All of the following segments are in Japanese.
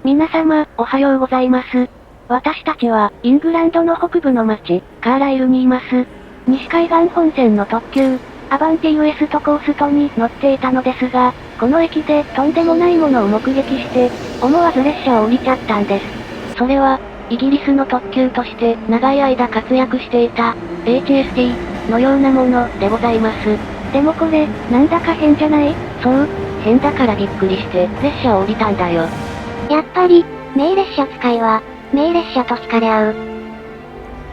皆様、おはようございます。私たちは、イングランドの北部の町、カーライルにいます。西海岸本線の特急、アバンティウエストコーストに乗っていたのですが、この駅でとんでもないものを目撃して、思わず列車を降りちゃったんです。それは、イギリスの特急として長い間活躍していた、HST のようなものでございます。でもこれ、なんだか変じゃない？そう、変だからびっくりして列車を降りたんだよ。やっぱり、名列車使いは、名列車と惹かれ合う。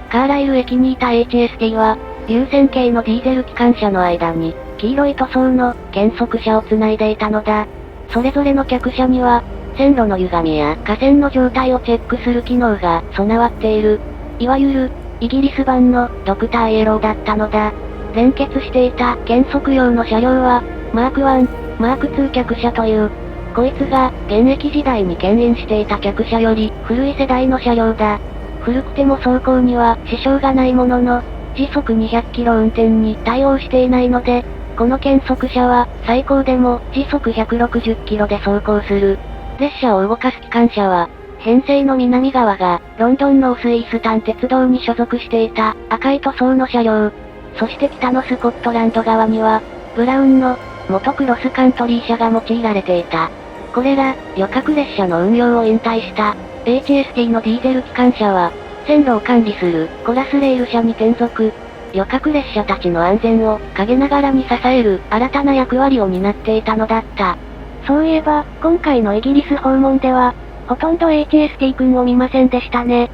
カーライル駅にいた HST は、流線形のディーゼル機関車の間に、黄色い塗装の検測車を繋いでいたのだ。それぞれの客車には、線路の歪みや架線の状態をチェックする機能が備わっている。いわゆる、イギリス版のドクターイエローだったのだ。連結していた検測用の車両は、マーク1、マーク2客車という、こいつが、現役時代に牽引していた客車より、古い世代の車両だ。古くても走行には支障がないものの、時速200キロ運転に対応していないので、この検測車は、最高でも時速160キロで走行する。列車を動かす機関車は、編成の南側が、ロンドンのウスイースタン鉄道に所属していた赤い塗装の車両。そして北のスコットランド側には、ブラウンの元クロスカントリー車が用いられていた。これら、旅客列車の運用を引退した、HST のディーゼル機関車は、線路を管理する、コラスレール車に転属。旅客列車たちの安全を、陰ながらに支える、新たな役割を担っていたのだった。そういえば、今回のイギリス訪問では、ほとんど HST 君を見ませんでしたね。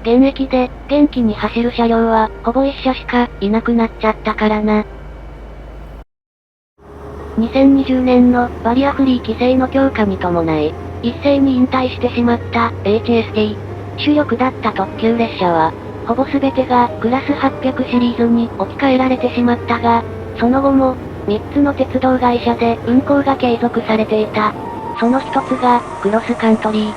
現役で、元気に走る車両は、ほぼ1車しか、いなくなっちゃったからな。2020年のバリアフリー規制の強化に伴い、一斉に引退してしまった HST。主力だった特急列車は、ほぼ全てがクラス800シリーズに置き換えられてしまったが、その後も、3つの鉄道会社で運行が継続されていた。その一つが、クロスカントリー。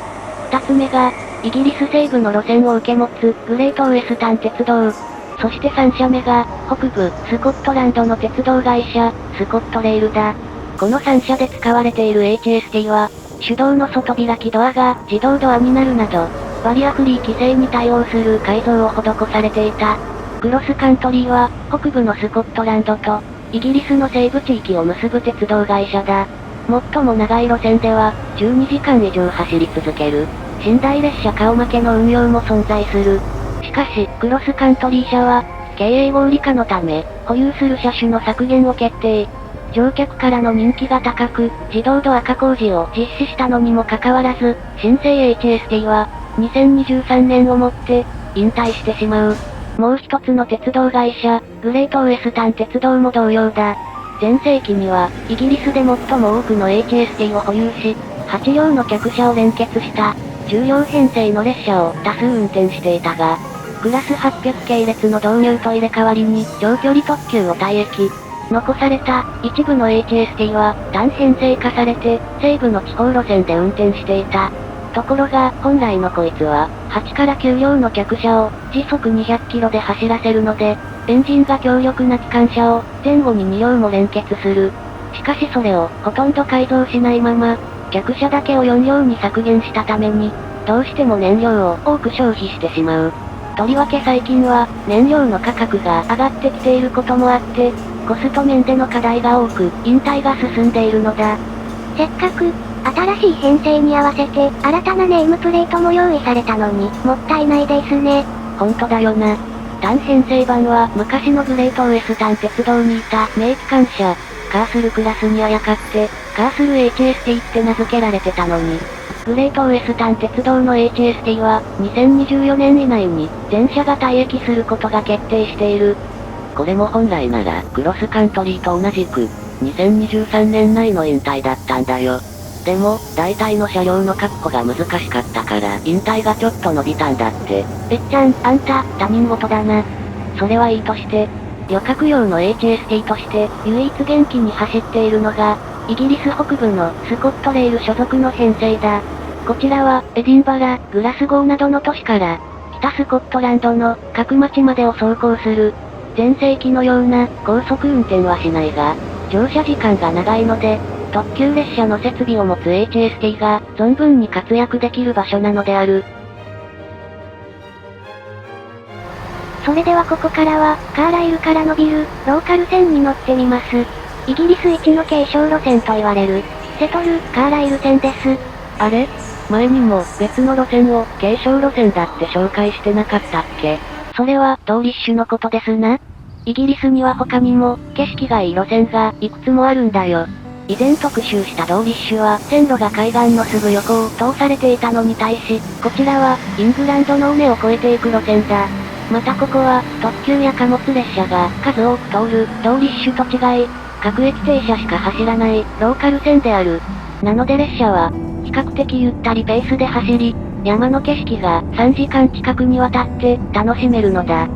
二つ目が、イギリス西部の路線を受け持つグレートウエスタン鉄道。そして3社目が、北部、スコットランドの鉄道会社、スコットレールだ。この3社で使われている HST は、手動の外開きドアが自動ドアになるなど、バリアフリー規制に対応する改造を施されていた。クロスカントリーは、北部のスコットランドと、イギリスの西部地域を結ぶ鉄道会社だ。最も長い路線では、12時間以上走り続ける、寝台列車顔負けの運用も存在する。しかし、クロスカントリー車は、経営合理化のため、保有する車種の削減を決定。乗客からの人気が高く、自動ドア化工事を実施したのにもかかわらず、新生 HST は、2023年をもって、引退してしまう。もう一つの鉄道会社、グレートウエスタン鉄道も同様だ。前世紀には、イギリスで最も多くの HST を保有し、8両の客車を連結した、10両編成の列車を多数運転していたが、クラス800系列の導入と入れ替わりに長距離特急を退役。残された一部の HST は単編成化されて西部の地方路線で運転していた。ところが本来のこいつは8から9両の客車を時速200キロで走らせるので、エンジンが強力な機関車を前後に2両も連結する。しかしそれをほとんど改造しないまま、客車だけを4両に削減したために、どうしても燃料を多く消費してしまう。とりわけ最近は、燃料の価格が上がってきていることもあって、コスト面での課題が多く、引退が進んでいるのだ。せっかく、新しい編成に合わせて、新たなネームプレートも用意されたのに、もったいないですね。ほんとだよな。単編成版は、昔のグレートウエスタン鉄道にいた名機関車、カースルクラスにあやかって、カースル HST って名付けられてたのに、グレートウエスタン鉄道の HST は、2024年以内に、全車が退役することが決定している。これも本来なら、クロスカントリーと同じく、2023年内の引退だったんだよ。でも、大体の車両の確保が難しかったから、引退がちょっと伸びたんだって。えっちゃん、あんた、他人事だな。それはいいとして、旅客用の HST として、唯一元気に走っているのが、イギリス北部のスコットレール所属の編成だ。こちらは、エディンバラ、グラスゴーなどの都市から、北スコットランドの各町までを走行する。前世紀のような高速運転はしないが、乗車時間が長いので、特急列車の設備を持つ HST が存分に活躍できる場所なのである。それではここからは、カーライルから伸びる、ローカル線に乗ってみます。イギリス一の継承路線と言われる、セトル・カーライル線です。あれ？前にも別の路線を継承路線だって紹介してなかったっけ？それはドーリッシュのことですな。イギリスには他にも景色がいい路線がいくつもあるんだよ。以前特集したドーリッシュは線路が海岸のすぐ横を通されていたのに対し、こちらはイングランドの尾根を越えていく路線だ。またここは特急や貨物列車が数多く通るドーリッシュと違い、各駅停車しか走らないローカル線である。なので列車は比較的ゆったりペースで走り、山の景色が3時間近くにわたって楽しめるのだ。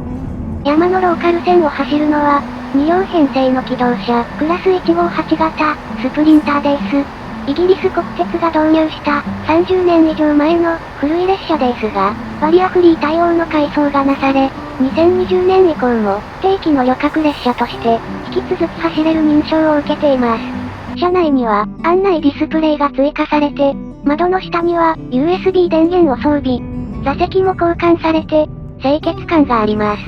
山のローカル線を走るのは、2両編成の機動車、クラス158型、スプリンターです。イギリス国鉄が導入した30年以上前の古い列車ですが、バリアフリー対応の改装がなされ、2020年以降も定期の旅客列車として引き続き走れる認証を受けています。車内には案内ディスプレイが追加されて、窓の下には USB 電源を装備。座席も交換されて、清潔感があります。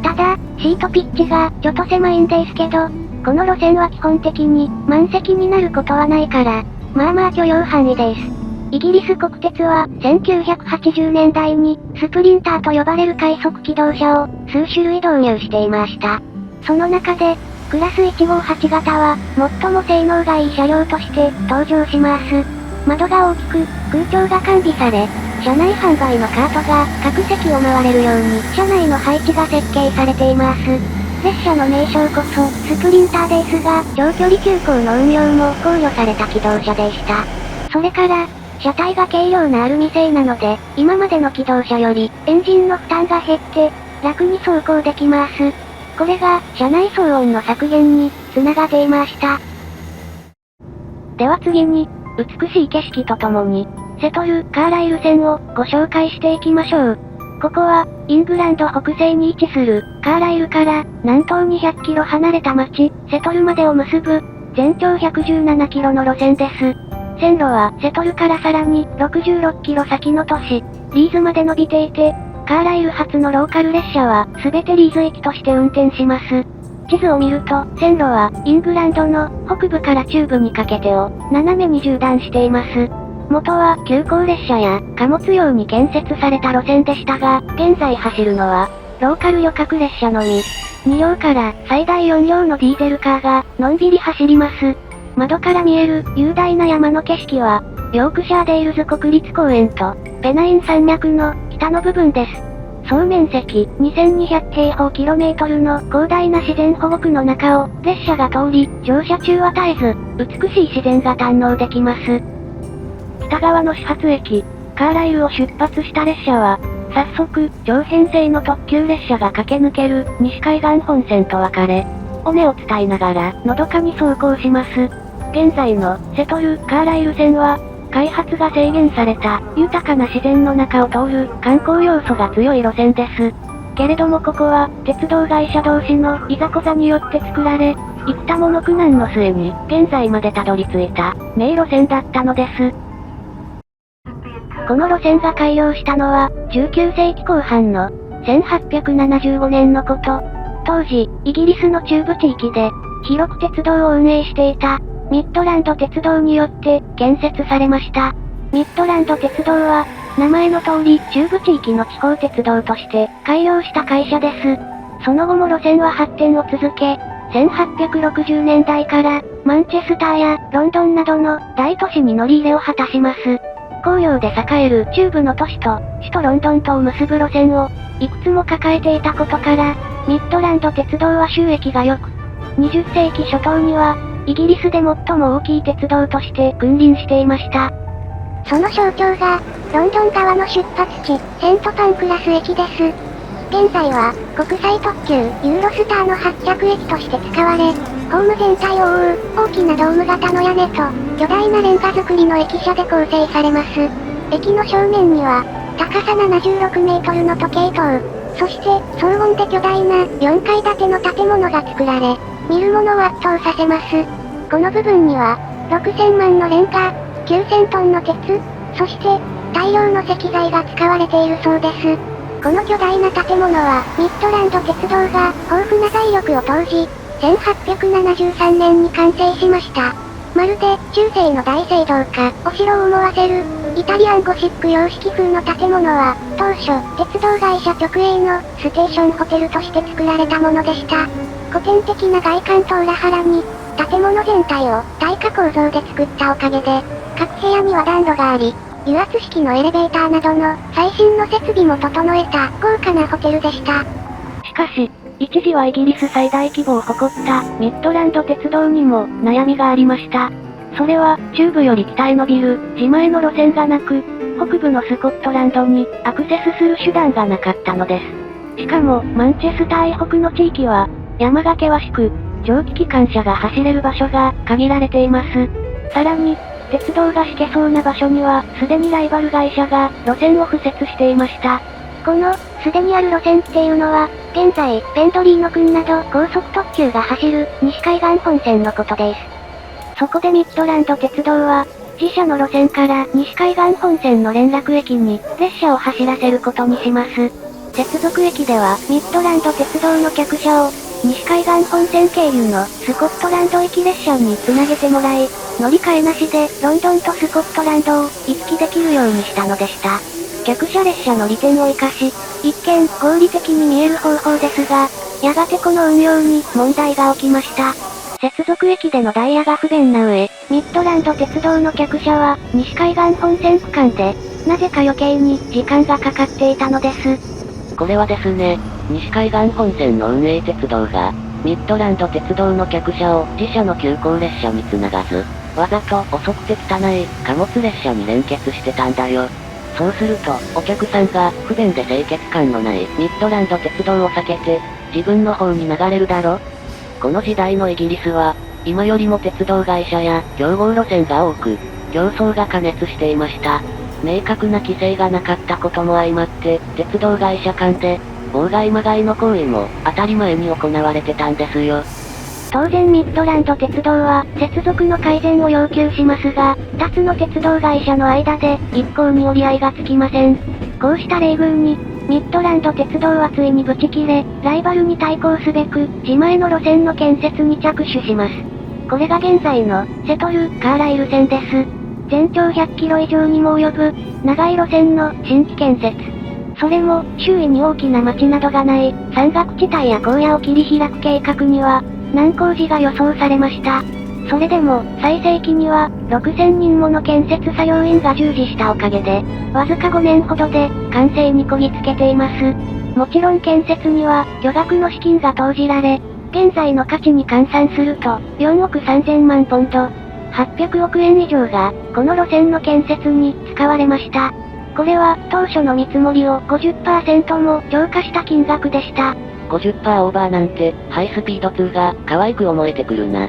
ただ、シートピッチがちょっと狭いんですけど、この路線は基本的に満席になることはないから、まあまあ許容範囲です。イギリス国鉄は1980年代にスプリンターと呼ばれる快速機動車を数種類導入していました。その中で、クラス158型は最も性能がいい車両として登場します。窓が大きく、空調が完備され、車内販売のカートが各席を回れるように車内の配置が設計されています。列車の名称こそスプリンターですが、長距離急行の運用も考慮された機動車でした。それから、車体が軽量なアルミ製なので、今までの機動車よりエンジンの負担が減って、楽に走行できます。これが、車内騒音の削減に繋がっていました。では次に、美しい景色とともに、セトル・カーライル線をご紹介していきましょう。ここは、イングランド北西に位置する、カーライルから、南東200キロ離れた町、セトルまでを結ぶ、全長117キロの路線です。線路は、セトルからさらに、66キロ先の都市、リーズまで伸びていて、カーライル発のローカル列車は、すべてリーズ行きとして運転します。地図を見ると、線路は、イングランドの北部から中部にかけてを、斜めに縦断しています。元は急行列車や貨物用に建設された路線でしたが、現在走るのは、ローカル旅客列車のみ。2両から最大4両のディーゼルカーが、のんびり走ります。窓から見える雄大な山の景色は、ヨークシャーデールズ国立公園と、ペナイン山脈の北の部分です。総面積2200平方キロメートルの広大な自然保護区の中を列車が通り、乗車中は絶えず、美しい自然が堪能できます。北側の始発駅、カーライルを出発した列車は、早速、長編成の特急列車が駆け抜ける西海岸本線と分かれ、尾根を伝いながら、のどかに走行します。現在のセトル・カーライル線は、開発が制限された豊かな自然の中を通る観光要素が強い路線です。けれどもここは鉄道会社同士のいざこざによって作られ、幾多もの苦難の末に現在までたどり着いた名路線だったのです。この路線が開業したのは19世紀後半の1875年のこと。当時、イギリスの中部地域で広く鉄道を運営していたミッドランド鉄道によって建設されました。ミッドランド鉄道は、名前の通り中部地域の地方鉄道として開業した会社です。その後も路線は発展を続け、1860年代からマンチェスターやロンドンなどの大都市に乗り入れを果たします。工業で栄える中部の都市と首都ロンドンとを結ぶ路線をいくつも抱えていたことから、ミッドランド鉄道は収益が良く、20世紀初頭にはイギリスで最も大きい鉄道として君臨していました。その象徴が、ロンドン側の出発地、セントパンクラス駅です。現在は、国際特急、ユーロスターの発着駅として使われ、ホーム全体を覆う、大きなドーム型の屋根と、巨大なレンガ造りの駅舎で構成されます。駅の正面には、高さ76メートルの時計塔、そして、荘厳で巨大な4階建ての建物が作られ、見る者を圧倒させます。この部分には、6000万のレンガ、9000トンの鉄、そして、大量の石材が使われているそうです。この巨大な建物は、ミッドランド鉄道が豊富な財力を投じ、1873年に完成しました。まるで、中世の大聖堂か、お城を思わせる、イタリアンゴシック様式風の建物は、当初、鉄道会社直営の、ステーションホテルとして作られたものでした。古典的な外観と裏腹に、建物全体を、耐火構造で作ったおかげで、各部屋には暖炉があり、油圧式のエレベーターなどの、最新の設備も整えた、豪華なホテルでした。しかし、一時はイギリス最大規模を誇ったミッドランド鉄道にも悩みがありました。それは中部より北へ伸びる自前の路線がなく、北部のスコットランドにアクセスする手段がなかったのです。しかもマンチェスター以北の地域は山が険しく、蒸気機関車が走れる場所が限られています。さらに、鉄道が敷けそうな場所にはすでにライバル会社が路線を敷設していました。この、すでにある路線っていうのは、現在、ペンドリーノ郡など高速特急が走る西海岸本線のことです。そこでミッドランド鉄道は、自社の路線から西海岸本線の連絡駅に列車を走らせることにします。接続駅ではミッドランド鉄道の客車を西海岸本線経由のスコットランド行き列車につなげてもらい、乗り換えなしでロンドンとスコットランドを行き来できるようにしたのでした。客車列車の利点を生かし、一見合理的に見える方法ですが、やがてこの運用に問題が起きました。接続駅でのダイヤが不便な上、ミッドランド鉄道の客車は西海岸本線区間で、なぜか余計に時間がかかっていたのです。これはですね、西海岸本線の運営鉄道が、ミッドランド鉄道の客車を自社の急行列車につながず、わざと遅くて汚い貨物列車に連結してたんだよ。そうすると、お客さんが不便で清潔感のないミッドランド鉄道を避けて、自分の方に流れるだろ。この時代のイギリスは、今よりも鉄道会社や競合路線が多く、競争が過熱していました。明確な規制がなかったことも相まって、鉄道会社間で、妨害まがいの行為も当たり前に行われてたんですよ。当然ミッドランド鉄道は接続の改善を要求しますが、2つの鉄道会社の間で一向に折り合いがつきません。こうした冷遇に、ミッドランド鉄道はついにブチ切れ、ライバルに対抗すべく、自前の路線の建設に着手します。これが現在の、セトル・カーライル線です。全長100キロ以上にも及ぶ、長い路線の新規建設。それも、周囲に大きな町などがない、山岳地帯や荒野を切り開く計画には、難工事が予想されました。それでも、最盛期には、6000人もの建設作業員が従事したおかげで、わずか5年ほどで、完成にこぎつけています。もちろん建設には、巨額の資金が投じられ、現在の価値に換算すると、4億3000万ポンド、800億円以上が、この路線の建設に使われました。これは、当初の見積もりを 50% も超過した金額でした。50% オーバーなんて、ハイスピード2が可愛く思えてくるな。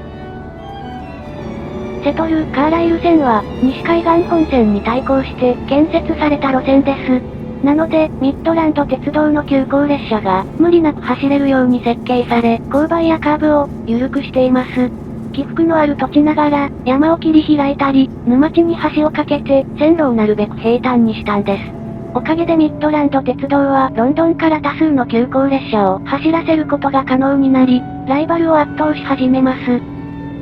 セトル・カーライル線は、西海岸本線に対抗して建設された路線です。なので、ミッドランド鉄道の急行列車が、無理なく走れるように設計され、勾配やカーブを、緩くしています。起伏のある土地ながら、山を切り開いたり、沼地に橋を架けて、線路をなるべく平坦にしたんです。おかげでミッドランド鉄道はロンドンから多数の急行列車を走らせることが可能になり、ライバルを圧倒し始めます。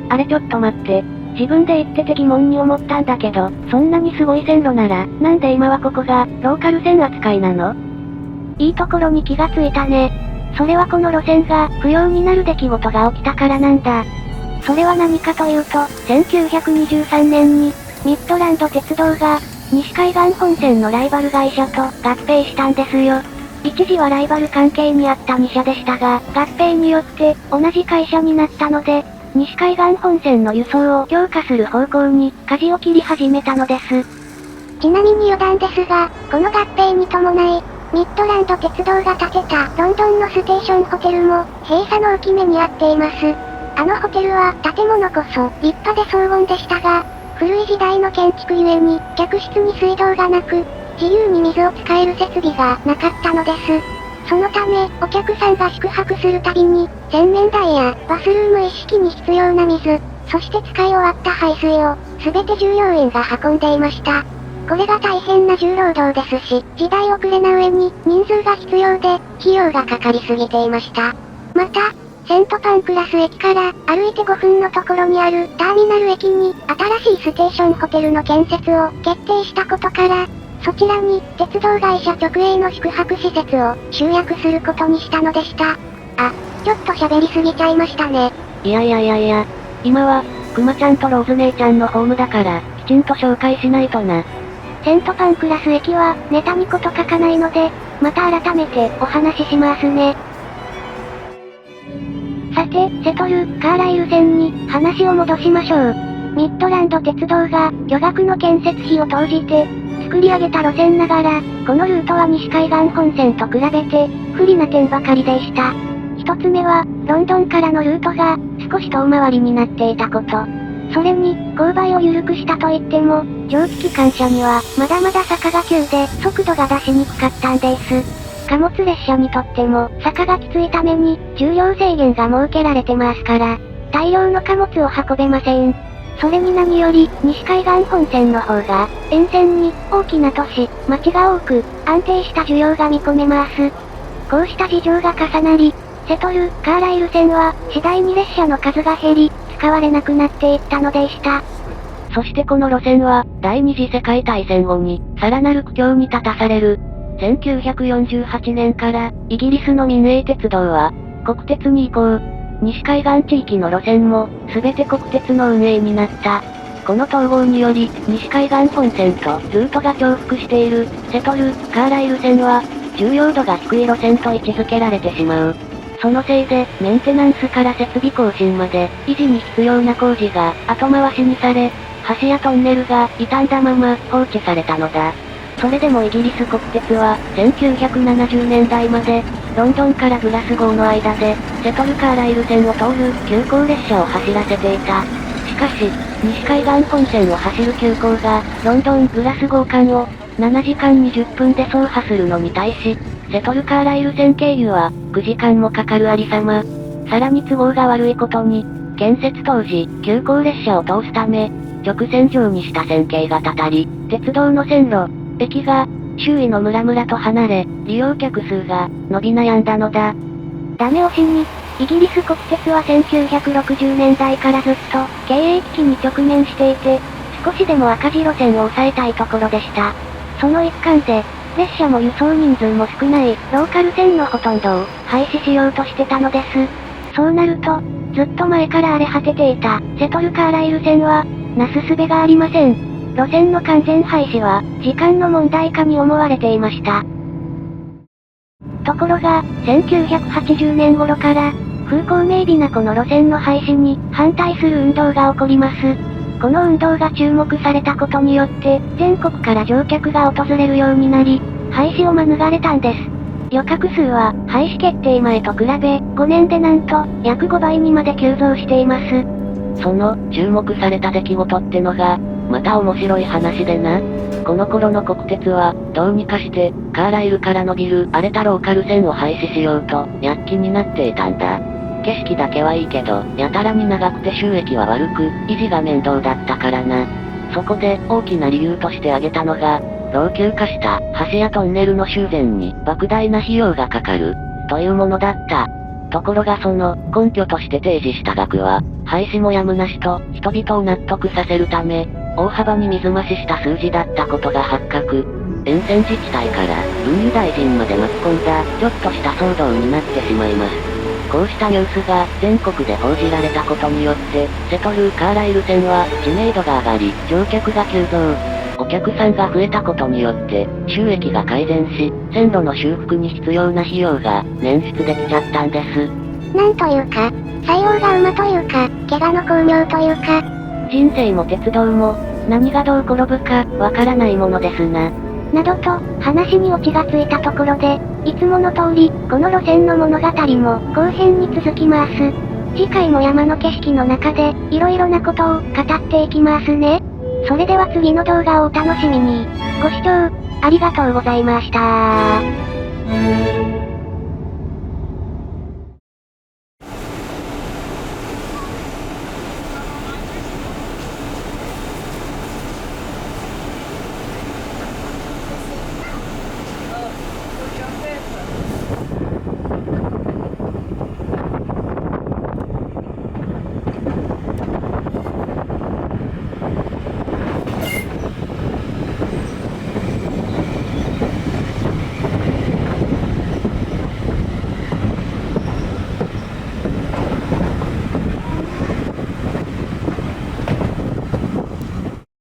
あれちょっと待って。自分で言ってて疑問に思ったんだけど、そんなにすごい線路なら、なんで今はここが、ローカル線扱いなの？いいところに気がついたね。それはこの路線が不要になる出来事が起きたからなんだ。それは何かというと、1923年に、ミッドランド鉄道が、西海岸本線のライバル会社と合併したんですよ。一時はライバル関係にあった2社でしたが、合併によって同じ会社になったので、西海岸本線の輸送を強化する方向に舵を切り始めたのです。ちなみに余談ですが、この合併に伴い、ミッドランド鉄道が建てたロンドンのステーションホテルも閉鎖の浮き目にあっています。あのホテルは建物こそ立派で荘厳でしたが、古い時代の建築ゆえに客室に水道がなく、自由に水を使える設備がなかったのです。そのため、お客さんが宿泊するたびに、洗面台やバスルーム一式に必要な水、そして使い終わった排水を、すべて従業員が運んでいました。これが大変な重労働ですし、時代遅れな上に、人数が必要で、費用がかかりすぎていました。また、セントパンクラス駅から歩いて5分のところにあるターミナル駅に新しいステーションホテルの建設を決定したことから、そちらに鉄道会社直営の宿泊施設を集約することにしたのでした。あ、ちょっと喋りすぎちゃいましたね。いや、今は、クマちゃんとローズ姉ちゃんのホームだから、きちんと紹介しないとな。セントパンクラス駅はネタにこと書かないので、また改めてお話ししますね。さて、セトル・カーライル線に話を戻しましょう。ミッドランド鉄道が巨額の建設費を投じて作り上げた路線ながら、このルートは西海岸本線と比べて不利な点ばかりでした。一つ目は、ロンドンからのルートが少し遠回りになっていたこと。それに、勾配を緩くしたといっても、蒸気機関車にはまだまだ坂が急で速度が出しにくかったんです。貨物列車にとっても坂がきついために重量制限が設けられてますから、大量の貨物を運べません。それに何より、西海岸本線の方が、沿線に大きな都市、町が多く、安定した需要が見込めます。こうした事情が重なり、セトル・カーライル線は次第に列車の数が減り、使われなくなっていったのでした。そしてこの路線は、第二次世界大戦後に、さらなる苦境に立たされる。1948年から、イギリスの民営鉄道は、国鉄に移行。西海岸地域の路線も、すべて国鉄の運営になった。この統合により、西海岸本線とルートが重複している、セトル・カーライル線は、重要度が低い路線と位置づけられてしまう。そのせいで、メンテナンスから設備更新まで、維持に必要な工事が後回しにされ、橋やトンネルが傷んだまま放置されたのだ。それでもイギリス国鉄は、1970年代まで、ロンドンからグラスゴーの間で、セトルカーライル線を通る急行列車を走らせていた。しかし、西海岸本線を走る急行が、ロンドン・グラスゴー間を、7時間20分で走破するのに対し、セトルカーライル線経由は、9時間もかかるありさま。さらに都合が悪いことに、建設当時、急行列車を通すため、直線上にした線形がたたり、鉄道の線路、駅が、周囲の村々と離れ、利用客数が、伸び悩んだのだ。ダメ押しに、イギリス国鉄は1960年代からずっと、経営危機に直面していて、少しでも赤字路線を抑えたいところでした。その一環で、列車も輸送人数も少ない、ローカル線のほとんどを、廃止しようとしてたのです。そうなると、ずっと前から荒れ果てていた、セトルカーライル線は、なすすべがありません。路線の完全廃止は、時間の問題かに思われていました。ところが、1980年頃から、風光明媚なこの路線の廃止に反対する運動が起こります。この運動が注目されたことによって、全国から乗客が訪れるようになり、廃止を免れたんです。旅客数は、廃止決定前と比べ、5年でなんと、約5倍にまで急増しています。その、注目された出来事ってのが、また面白い話でな。この頃の国鉄は、どうにかして、カーライルから伸びる荒れたローカル線を廃止しようと、躍起になっていたんだ。景色だけはいいけど、やたらに長くて収益は悪く、維持が面倒だったからな。そこで、大きな理由として挙げたのが、老朽化した橋やトンネルの修繕に莫大な費用がかかる、というものだった。ところがその、根拠として提示した額は、廃止もやむなしと、人々を納得させるため、大幅に水増しした数字だったことが発覚。沿線自治体から運輸大臣まで巻き込んだちょっとした騒動になってしまいます。こうしたニュースが全国で報じられたことによって、セトル・カーライル線は知名度が上がり、乗客が急増。お客さんが増えたことによって、収益が改善し、線路の修復に必要な費用が捻出できちゃったんです。なんというか、採用が馬というか、怪我の巧妙というか、人生も鉄道も、何がどう転ぶか、わからないものですな。などと、話にオチがついたところで、いつもの通り、この路線の物語も後編に続きます。次回も山の景色の中で、いろいろなことを語っていきますね。それでは次の動画をお楽しみに。ご視聴、ありがとうございました。